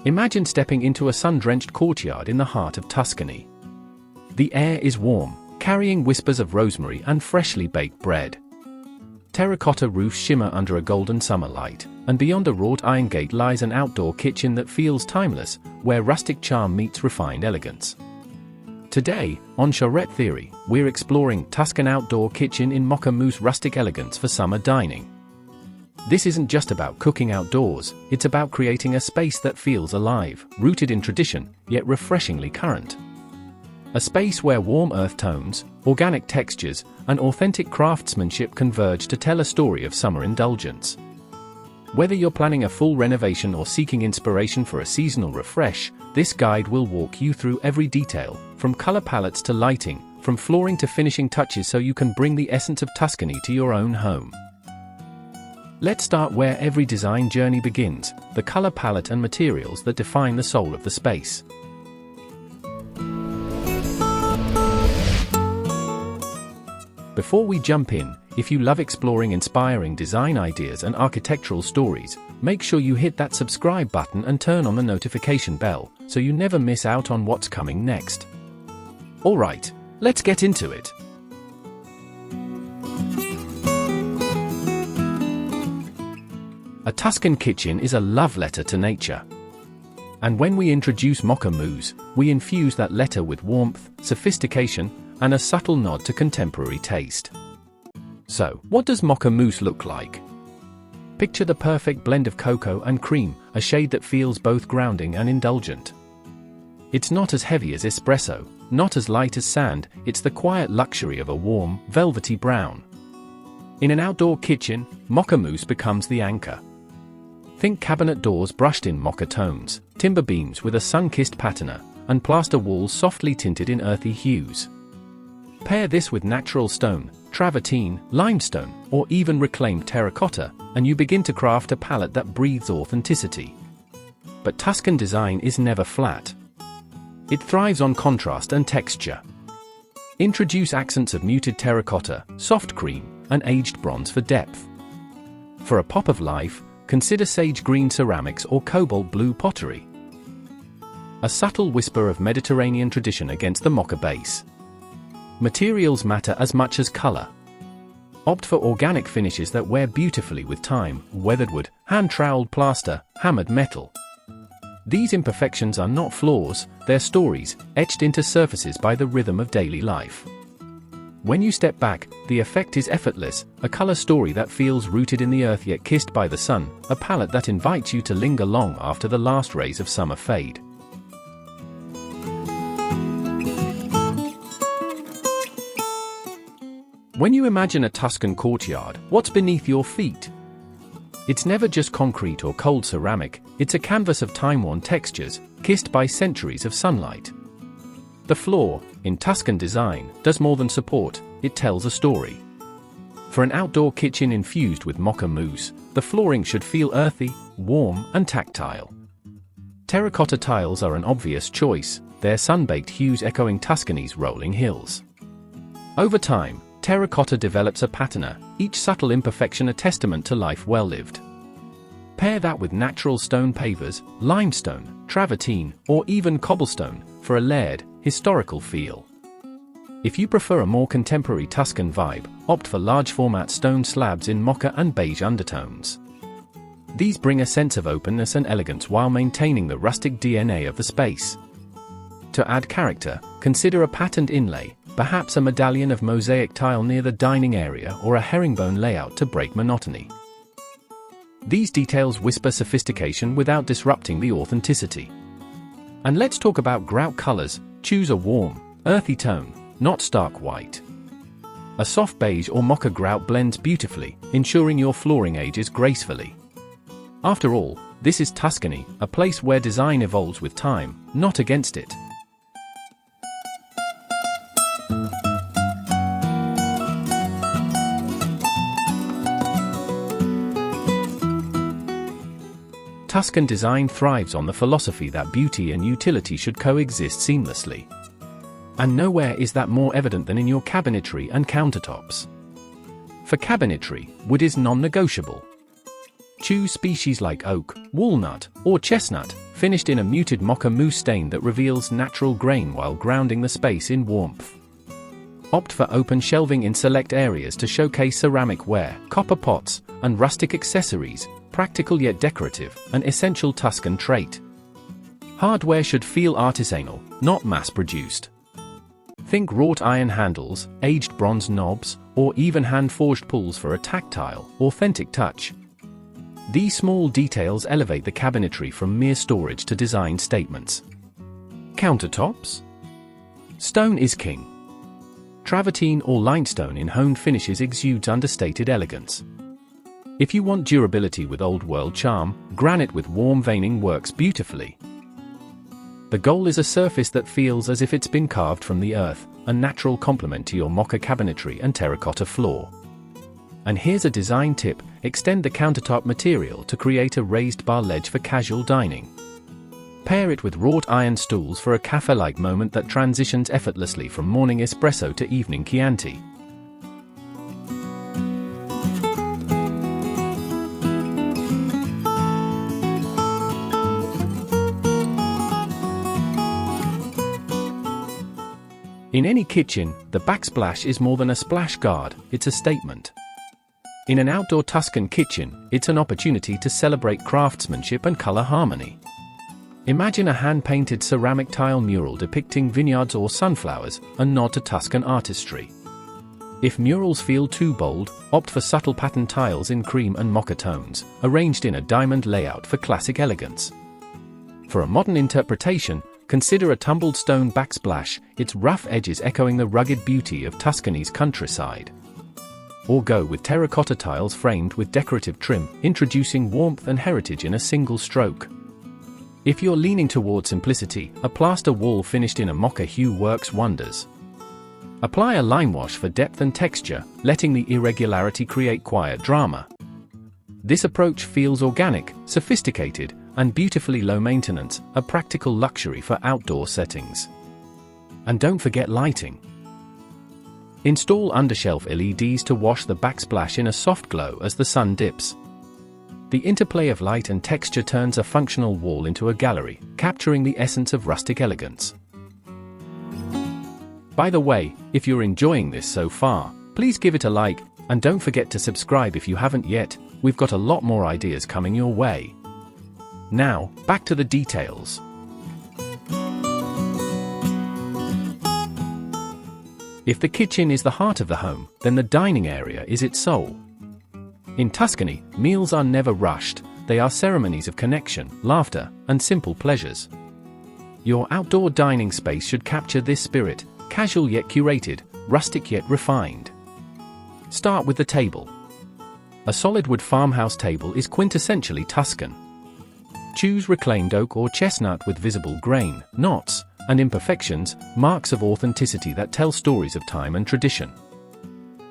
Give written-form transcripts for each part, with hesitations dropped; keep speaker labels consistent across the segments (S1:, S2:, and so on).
S1: Imagine stepping into a sun-drenched courtyard in the heart of Tuscany. The air is warm, carrying whispers of rosemary and freshly baked bread. Terracotta roofs shimmer under a golden summer light, and beyond a wrought iron gate lies an outdoor kitchen that feels timeless, where rustic charm meets refined elegance. Today, on Charette Theory, we're exploring Tuscan Outdoor Kitchen in Mocha Mousse Rustic Elegance for summer dining. This isn't just about cooking outdoors, it's about creating a space that feels alive, rooted in tradition, yet refreshingly current. A space where warm earth tones, organic textures, and authentic craftsmanship converge to tell a story of summer indulgence. Whether you're planning a full renovation or seeking inspiration for a seasonal refresh, this guide will walk you through every detail, from color palettes to lighting, from flooring to finishing touches, so you can bring the essence of Tuscany to your own home. Let's start where every design journey begins, the color palette and materials that define the soul of the space. Before we jump in, if you love exploring inspiring design ideas and architectural stories, make sure you hit that subscribe button and turn on the notification bell, so you never miss out on what's coming next. Alright, let's get into it. A Tuscan kitchen is a love letter to nature. And when we introduce Mocha Mousse, we infuse that letter with warmth, sophistication, and a subtle nod to contemporary taste. So, what does Mocha Mousse look like? Picture the perfect blend of cocoa and cream, a shade that feels both grounding and indulgent. It's not as heavy as espresso, not as light as sand, it's the quiet luxury of a warm, velvety brown. In an outdoor kitchen, Mocha Mousse becomes the anchor. Think cabinet doors brushed in mocha tones, timber beams with a sun-kissed patina, and plaster walls softly tinted in earthy hues. Pair this with natural stone, travertine, limestone, or even reclaimed terracotta, and you begin to craft a palette that breathes authenticity. But Tuscan design is never flat. It thrives on contrast and texture. Introduce accents of muted terracotta, soft cream, and aged bronze for depth. For a pop of life, consider sage green ceramics or cobalt blue pottery. A subtle whisper of Mediterranean tradition against the mocha base. Materials matter as much as color. Opt for organic finishes that wear beautifully with time: weathered wood, hand-troweled plaster, hammered metal. These imperfections are not flaws, they're stories, etched into surfaces by the rhythm of daily life. When you step back, the effect is effortless, a color story that feels rooted in the earth yet kissed by the sun, a palette that invites you to linger long after the last rays of summer fade. When you imagine a Tuscan courtyard, what's beneath your feet? It's never just concrete or cold ceramic, it's a canvas of time-worn textures, kissed by centuries of sunlight. The floor, in Tuscan design, does more than support, it tells a story. For an outdoor kitchen infused with Mocha Mousse, the flooring should feel earthy, warm, and tactile. Terracotta tiles are an obvious choice, their sun-baked hues echoing Tuscany's rolling hills. Over time, terracotta develops a patina, each subtle imperfection a testament to life well lived. Pair that with natural stone pavers, limestone, travertine, or even cobblestone, for a layered, historical feel. If you prefer a more contemporary Tuscan vibe, opt for large-format stone slabs in mocha and beige undertones. These bring a sense of openness and elegance while maintaining the rustic DNA of the space. To add character, consider a patterned inlay, perhaps a medallion of mosaic tile near the dining area or a herringbone layout to break monotony. These details whisper sophistication without disrupting the authenticity. And let's talk about grout colors. Choose a warm, earthy tone, not stark white. A soft beige or mocha grout blends beautifully, ensuring your flooring ages gracefully. After all, this is Tuscany, a place where design evolves with time, not against it. Tuscan design thrives on the philosophy that beauty and utility should coexist seamlessly. And nowhere is that more evident than in your cabinetry and countertops. For cabinetry, wood is non-negotiable. Choose species like oak, walnut, or chestnut, finished in a muted mocha mousse stain that reveals natural grain while grounding the space in warmth. Opt for open shelving in select areas to showcase ceramic ware, copper pots, and rustic accessories, practical yet decorative, an essential Tuscan trait. Hardware should feel artisanal, not mass-produced. Think wrought iron handles, aged bronze knobs, or even hand-forged pulls for a tactile, authentic touch. These small details elevate the cabinetry from mere storage to design statements. Countertops? Stone is king. Travertine or limestone in honed finishes exudes understated elegance. If you want durability with old-world charm, granite with warm veining works beautifully. The goal is a surface that feels as if it's been carved from the earth, a natural complement to your mocha cabinetry and terracotta floor. And here's a design tip: extend the countertop material to create a raised bar ledge for casual dining. Pair it with wrought iron stools for a cafe-like moment that transitions effortlessly from morning espresso to evening Chianti. In any kitchen, the backsplash is more than a splash guard, it's a statement. In an outdoor Tuscan kitchen, it's an opportunity to celebrate craftsmanship and color harmony. Imagine a hand-painted ceramic tile mural depicting vineyards or sunflowers, a nod to Tuscan artistry. If murals feel too bold, opt for subtle pattern tiles in cream and mocha tones, arranged in a diamond layout for classic elegance. For a modern interpretation, consider a tumbled stone backsplash, its rough edges echoing the rugged beauty of Tuscany's countryside. Or go with terracotta tiles framed with decorative trim, introducing warmth and heritage in a single stroke. If you're leaning toward simplicity, a plaster wall finished in a mocha hue works wonders. Apply a lime wash for depth and texture, letting the irregularity create quiet drama. This approach feels organic, sophisticated, and beautifully low maintenance, a practical luxury for outdoor settings. And don't forget lighting. Install undershelf LEDs to wash the backsplash in a soft glow as the sun dips. The interplay of light and texture turns a functional wall into a gallery, capturing the essence of rustic elegance. By the way, if you're enjoying this so far, please give it a like, and don't forget to subscribe if you haven't yet. We've got a lot more ideas coming your way. Now, back to the details. If the kitchen is the heart of the home, then the dining area is its soul. In Tuscany, meals are never rushed, they are ceremonies of connection, laughter, and simple pleasures. Your outdoor dining space should capture this spirit, casual yet curated, rustic yet refined. Start with the table. A solid wood farmhouse table is quintessentially Tuscan. Choose reclaimed oak or chestnut with visible grain, knots, and imperfections, marks of authenticity that tell stories of time and tradition.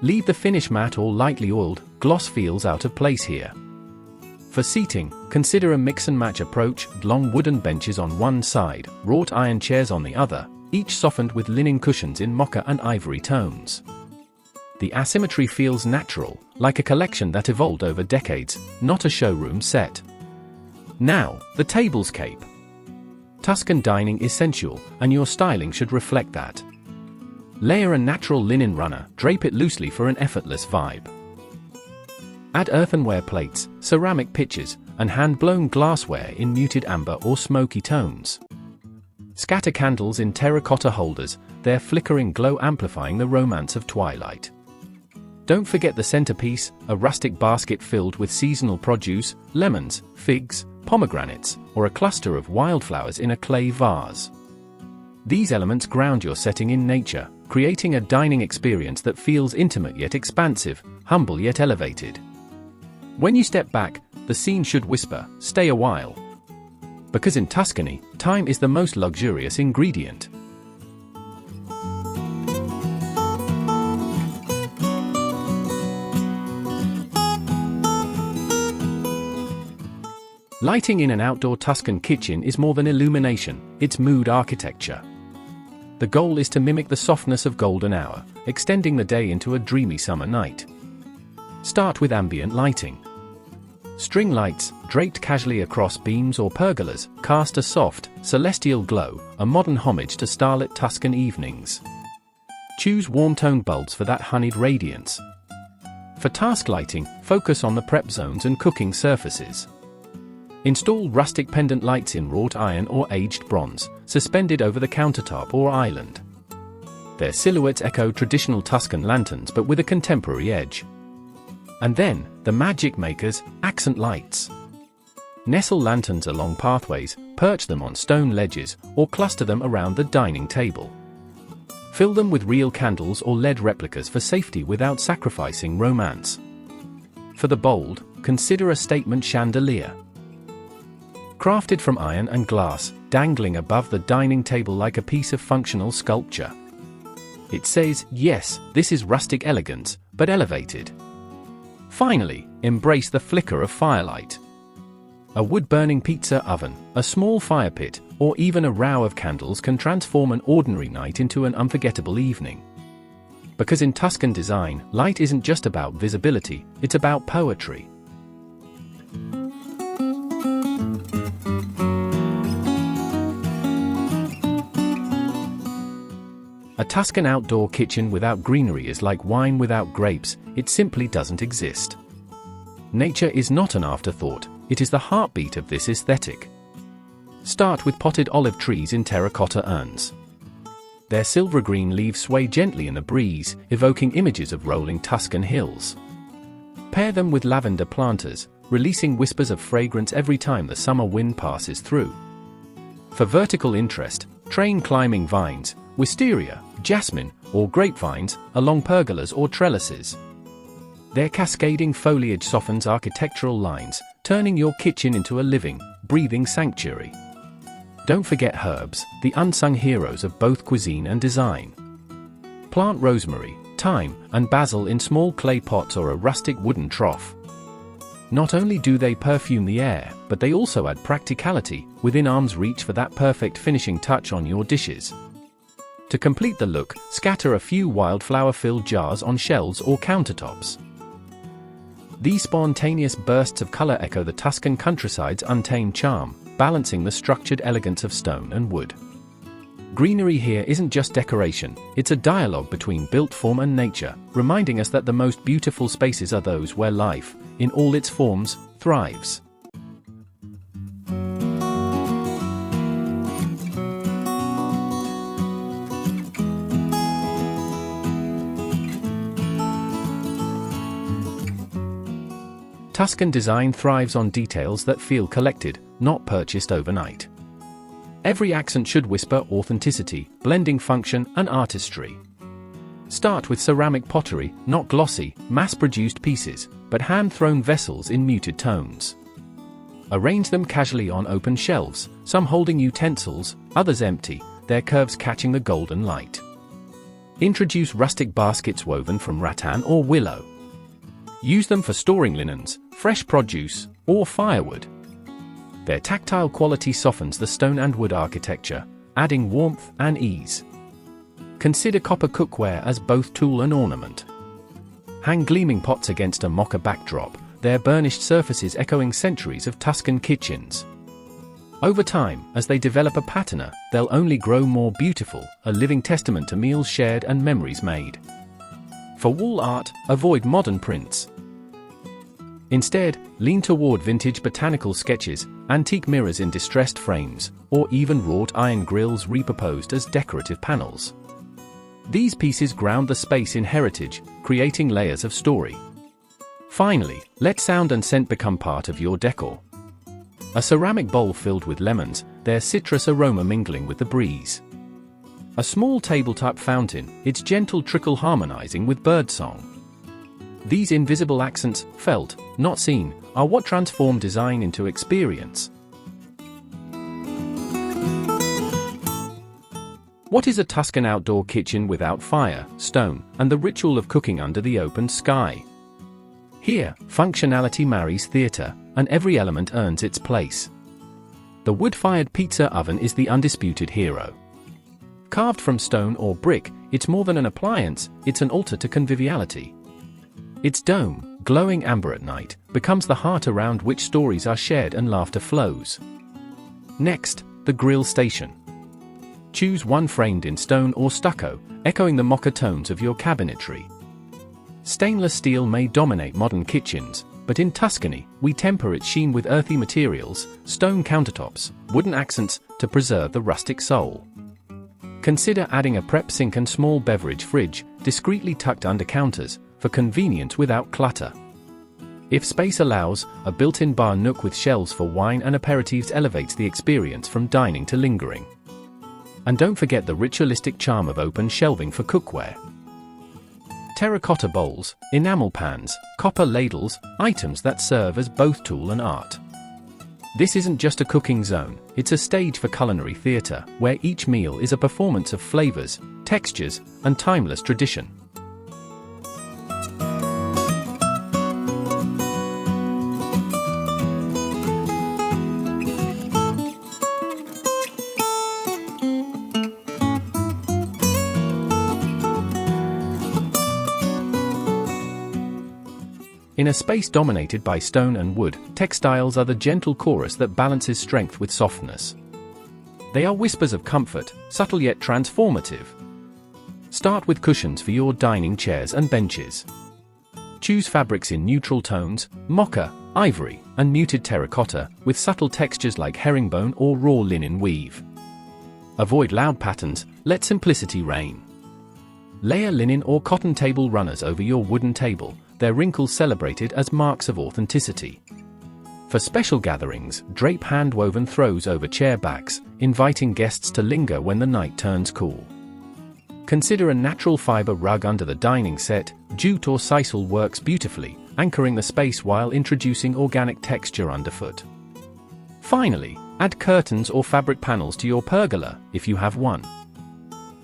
S1: Leave the finish matte or lightly oiled, gloss feels out of place here. For seating, consider a mix-and-match approach, long wooden benches on one side, wrought iron chairs on the other, each softened with linen cushions in mocha and ivory tones. The asymmetry feels natural, like a collection that evolved over decades, not a showroom set. Now, the table's cape. Tuscan dining is sensual, and your styling should reflect that. Layer a natural linen runner, drape it loosely for an effortless vibe. Add earthenware plates, ceramic pitchers, and hand-blown glassware in muted amber or smoky tones. Scatter candles in terracotta holders, their flickering glow amplifying the romance of twilight. Don't forget the centerpiece, a rustic basket filled with seasonal produce, lemons, figs, pomegranates, or a cluster of wildflowers in a clay vase. These elements ground your setting in nature, creating a dining experience that feels intimate yet expansive, humble yet elevated. When you step back, the scene should whisper, "Stay a while." Because in Tuscany, time is the most luxurious ingredient. Lighting in an outdoor Tuscan kitchen is more than illumination, it's mood architecture. The goal is to mimic the softness of golden hour, extending the day into a dreamy summer night. Start with ambient lighting. String lights, draped casually across beams or pergolas, cast a soft, celestial glow, a modern homage to starlit Tuscan evenings. Choose warm-toned bulbs for that honeyed radiance. For task lighting, focus on the prep zones and cooking surfaces. Install rustic pendant lights in wrought iron or aged bronze, suspended over the countertop or island. Their silhouettes echo traditional Tuscan lanterns but with a contemporary edge. And then, the magic makers, accent lights. Nestle lanterns along pathways, perch them on stone ledges, or cluster them around the dining table. Fill them with real candles or LED replicas for safety without sacrificing romance. For the bold, consider a statement chandelier. Crafted from iron and glass, dangling above the dining table like a piece of functional sculpture. It says, yes, this is rustic elegance, but elevated. Finally, embrace the flicker of firelight. A wood-burning pizza oven, a small fire pit, or even a row of candles can transform an ordinary night into an unforgettable evening. Because in Tuscan design, light isn't just about visibility, it's about poetry. A Tuscan outdoor kitchen without greenery is like wine without grapes, it simply doesn't exist. Nature is not an afterthought, it is the heartbeat of this aesthetic. Start with potted olive trees in terracotta urns. Their silver-green leaves sway gently in the breeze, evoking images of rolling Tuscan hills. Pair them with lavender planters, releasing whispers of fragrance every time the summer wind passes through. For vertical interest, train climbing vines, wisteria, jasmine, or grapevines, along pergolas or trellises. Their cascading foliage softens architectural lines, turning your kitchen into a living, breathing sanctuary. Don't forget herbs, the unsung heroes of both cuisine and design. Plant rosemary, thyme, and basil in small clay pots or a rustic wooden trough. Not only do they perfume the air, but they also add practicality, within arm's reach for that perfect finishing touch on your dishes. To complete the look, scatter a few wildflower-filled jars on shelves or countertops. These spontaneous bursts of color echo the Tuscan countryside's untamed charm, balancing the structured elegance of stone and wood. Greenery here isn't just decoration, it's a dialogue between built form and nature, reminding us that the most beautiful spaces are those where life, in all its forms, thrives. Tuscan design thrives on details that feel collected, not purchased overnight. Every accent should whisper authenticity, blending function and artistry. Start with ceramic pottery, not glossy, mass-produced pieces, but hand-thrown vessels in muted tones. Arrange them casually on open shelves, some holding utensils, others empty, their curves catching the golden light. Introduce rustic baskets woven from rattan or willow. Use them for storing linens, fresh produce, or firewood. Their tactile quality softens the stone and wood architecture, adding warmth and ease. Consider copper cookware as both tool and ornament. Hang gleaming pots against a mocha backdrop, their burnished surfaces echoing centuries of Tuscan kitchens. Over time, as they develop a patina, they'll only grow more beautiful, a living testament to meals shared and memories made. For wall art, avoid modern prints. Instead, lean toward vintage botanical sketches, antique mirrors in distressed frames, or even wrought iron grills repurposed as decorative panels. These pieces ground the space in heritage, creating layers of story. Finally, let sound and scent become part of your decor. A ceramic bowl filled with lemons, their citrus aroma mingling with the breeze. A small tabletop fountain, its gentle trickle harmonizing with birdsong. These invisible accents, felt, not seen, are what transform design into experience. What is a Tuscan outdoor kitchen without fire, stone, and the ritual of cooking under the open sky? Here, functionality marries theater, and every element earns its place. The wood-fired pizza oven is the undisputed hero. Carved from stone or brick, it's more than an appliance, it's an altar to conviviality. Its dome, glowing amber at night, becomes the heart around which stories are shared and laughter flows. Next, the grill station. Choose one framed in stone or stucco, echoing the mocha tones of your cabinetry. Stainless steel may dominate modern kitchens, but in Tuscany, we temper its sheen with earthy materials, stone countertops, wooden accents, to preserve the rustic soul. Consider adding a prep sink and small beverage fridge, discreetly tucked under counters, for convenience without clutter. If space allows, a built-in bar nook with shelves for wine and aperitifs elevates the experience from dining to lingering. And don't forget the ritualistic charm of open shelving for cookware. Terracotta bowls, enamel pans, copper ladles, items that serve as both tool and art. This isn't just a cooking zone, it's a stage for culinary theater, where each meal is a performance of flavors, textures, and timeless tradition. In a space dominated by stone and wood, textiles are the gentle chorus that balances strength with softness. They are whispers of comfort, subtle yet transformative. Start with cushions for your dining chairs and benches. Choose fabrics in neutral tones, mocha, ivory, and muted terracotta, with subtle textures like herringbone or raw linen weave. Avoid loud patterns, let simplicity reign. Layer linen or cotton table runners over your wooden table, their wrinkles celebrated as marks of authenticity. For special gatherings, drape hand-woven throws over chair backs, inviting guests to linger when the night turns cool. Consider a natural fiber rug under the dining set. Jute or sisal works beautifully, anchoring the space while introducing organic texture underfoot. Finally, add curtains or fabric panels to your pergola, if you have one.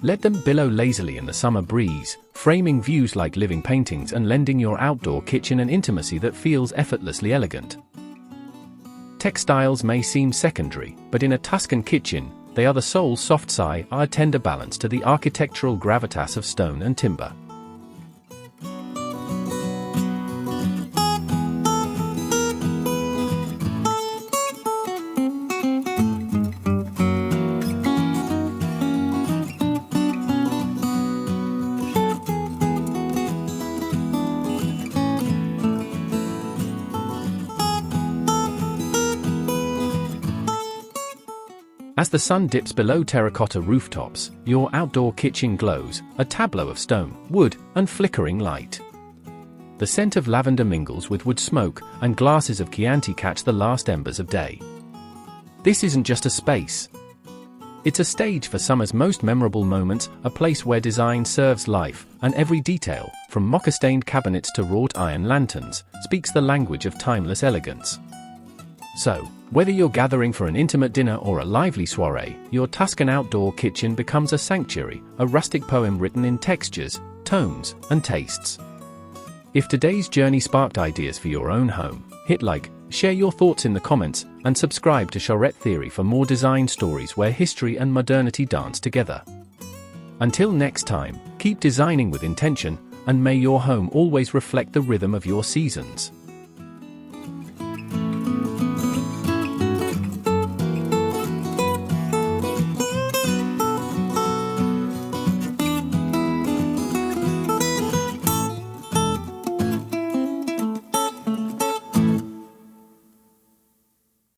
S1: Let them billow lazily in the summer breeze, framing views like living paintings and lending your outdoor kitchen an intimacy that feels effortlessly elegant. Textiles may seem secondary, but in a Tuscan kitchen, they are the soul's soft sigh, a tender balance to the architectural gravitas of stone and timber. As the sun dips below terracotta rooftops, your outdoor kitchen glows, a tableau of stone, wood, and flickering light. The scent of lavender mingles with wood smoke, and glasses of Chianti catch the last embers of day. This isn't just a space. It's a stage for summer's most memorable moments, a place where design serves life, and every detail, from mocha-stained cabinets to wrought iron lanterns, speaks the language of timeless elegance. So, whether you're gathering for an intimate dinner or a lively soiree, your Tuscan outdoor kitchen becomes a sanctuary, a rustic poem written in textures, tones, and tastes. If today's journey sparked ideas for your own home, hit like, share your thoughts in the comments, and subscribe to Charette Theory for more design stories where history and modernity dance together. Until next time, keep designing with intention, and may your home always reflect the rhythm of your seasons.